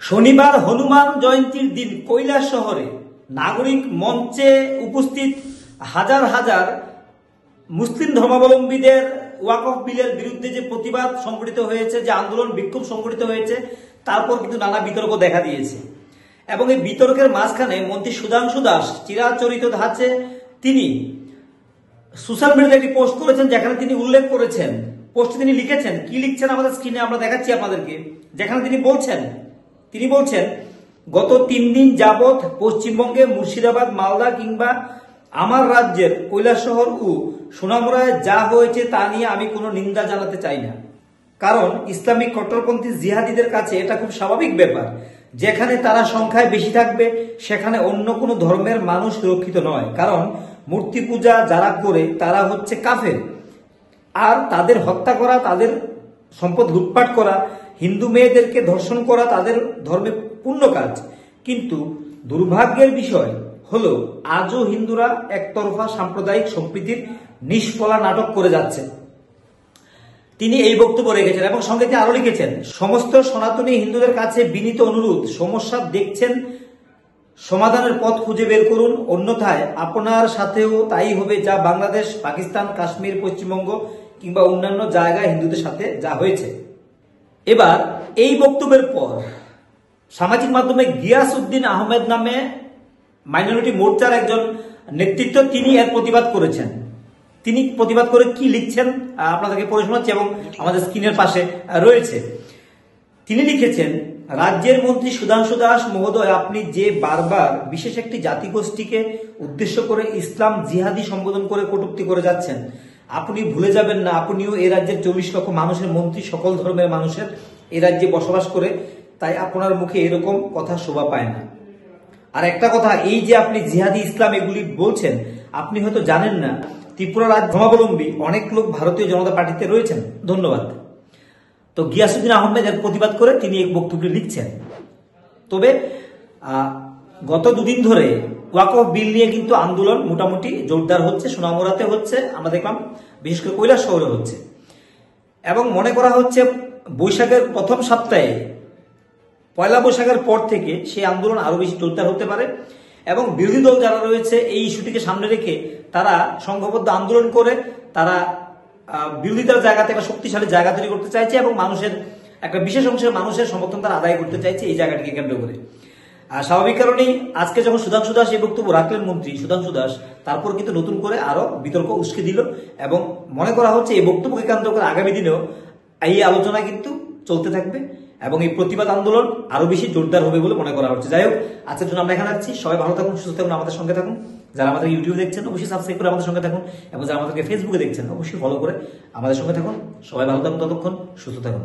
শনিবার হনুমান জয়ন্তীর দিন কৈলাস শহরে নাগরিক মঞ্চে উপস্থিত হাজার হাজার মুসলিম ধর্মাবলম্বীদের ওয়াকফ বিলের বিরুদ্ধে যে প্রতিবাদ সংগঠিত হয়েছে, যে আন্দোলন বিক্ষোভ সংগঠিত হয়েছে, তারপর কিন্তু নানা বিতর্ক দেখা দিয়েছে। এবং এই বিতর্কের মাঝখানে মন্ত্রী সুধাংশু দাস চিরাচরিত ধাঁচে তিনি সোশ্যাল মিডিয়াতে একটি পোস্ট করেছেন, যেখানে তিনি উল্লেখ করেছেন, পোস্টে তিনি লিখেছেন, কি লিখছেন আমাদের স্ক্রিনে আমরা দেখাচ্ছি আপনাদেরকে, যেখানে তিনি বলছেন গত 3 দিন যাবৎ পশ্চিমবঙ্গে মুর্শিদাবাদ, মালদা কিংবা আমার রাজ্যের কৈলাসহর ও সোনামুড়ায় যা হয়েছে তা নিয়ে আমি কোনো নিন্দা জানাতে চাই না। কারণ ইসলামিক কট্টরপন্থী জিহাদিদের কাছে এটা খুব স্বাভাবিক ব্যাপার। যেখানে তারা সংখ্যায় বেশি থাকবে সেখানে অন্য কোনো ধর্মের মানুষ সুরক্ষিত নয়। কারণ মূর্তি পূজা যারা করে তারা হচ্ছে কাফের, আর তাদের হত্যা করা, তাদের সম্পদ লুটপাট করা, হিন্দু মেয়েদেরকে ধর্ষণ করা তাদের ধর্মে পূর্ণ কাজ। কিন্তু দুর্ভাগ্যের বিষয় হলো আজও হিন্দুরা একতরফা সাম্প্রদায়িক সম্প্রীতির নিষ্ফলা নাটক করে যাচ্ছে। তিনি এই বক্তব্য রেখেছেন এবং সঙ্গে তিনি আরো লিখেছেন, সমস্ত সনাতনী হিন্দুদের কাছে বিনীত অনুরোধ, সমস্যা দেখছেন সমাধানের পথ খুঁজে বের করুন, অন্যথায় আপনার সাথেও তাই হবে যা বাংলাদেশ, পাকিস্তান, কাশ্মীর, পশ্চিমবঙ্গ কিংবা অন্যান্য জায়গায় হিন্দুদের সাথে যা হয়েছে। এবার এই বক্তব্যের পর সামাজিক মাধ্যমে গিয়াসউদ্দিন আহমেদ নামে মাইনরিটি মোর্চার একজন নেতৃত্ব, তিনি এর প্রতিবাদ করেছেন। তিনি প্রতিবাদ করে কি লিখছেন আপনাদেরকে পড়ে শোনাচ্ছি এবং আমাদের স্ক্রিনের পাশে রয়েছে। তিনি লিখেছেন, রাজ্যের মন্ত্রী সুধাংশু দাস মহোদয়, আপনি যে বারবার বিশেষ একটি জাতিগোষ্ঠীকে উদ্দেশ্য করে ইসলাম জিহাদি সম্বোধন করে কটূক্তি করে যাচ্ছেন, আপনি ভুলে যাবেন না আপনিও এই রাজ্যের 40 লক্ষ মানুষের মন্ত্রী, সকল ধর্মের মানুষের এই রাজ্যে বসবাস করে, তাই আপনার মুখে এরকম কথা শোভা পায় না। আর একটা কথা, এই যে আপনি জিহাদি ইসলাম এগুলি বলছেন, আপনি হয়তো জানেন না ত্রিপুরা রাজ্য ধর্মাবলম্বী অনেক লোক ভারতীয় জনতা পার্টিতে রয়েছেন। ধন্যবাদ। তো গিয়াসউদ্দিন আহমেদ এর প্রতিবাদ করে তিনি এই বক্তব্যটি লিখছেন। তবে গত 2 দিন ধরে ওয়াকফ বিল নিয়ে কিন্তু আন্দোলন মোটামুটি জোরদার হচ্ছে। সোনামুড়াতে হচ্ছে, আমরা দেখলাম বিশেষ করে কৈলাস শহরে হচ্ছে, এবং মনে করা হচ্ছে বৈশাখের প্রথম সপ্তাহে, পয়লা বৈশাখের পর থেকে সেই আন্দোলন আরো বেশি জোরদার হতে পারে। এবং বিরোধী দল যারা রয়েছে এই ইস্যুটিকে সামনে রেখে তারা সংঘবদ্ধ আন্দোলন করে তারা বিরোধিতার জায়গাতে একটা শক্তিশালী জায়গা তৈরি করতে চাইছে এবং মানুষের একটা বিশেষ অংশের মানুষের সমর্থন তারা আদায় করতে চাইছে এই জায়গাটিকে কেন্দ্র করে। স্বাভাবিক কারণেই আজকে যখন সুধাংশু দাস এই বক্তব্য রাখলেন, মন্ত্রী সুধাংশু দাস, তারপর কিন্তু নতুন করে আরো বিতর্ক উস্কে দিল এবং মনে করা হচ্ছে এই বক্তব্যকে কেন্দ্র করে আগামী দিনেও এই আলোচনা কিন্তু চলতে থাকবে এবং এই প্রতিবাদ আন্দোলন আরো বেশি জোরদার হবে বলে মনে করা হচ্ছে। যাই হোক, আজকের জন্য আমরা এখানে রাখছি। সবাই ভালো থাকুন, সুস্থ থাকুন, আমাদের সঙ্গে থাকুন। যারা আমাদের ইউটিউবে দেখছেন অবশ্যই সাবস্ক্রাইব করে আমাদের সঙ্গে থাকুন, এবং যারা আমাদেরকে ফেসবুকে দেখছেন অবশ্যই ফলো করে আমাদের সঙ্গে থাকুন। সবাই ভালো থাকুন, ততক্ষণ সুস্থ থাকুন।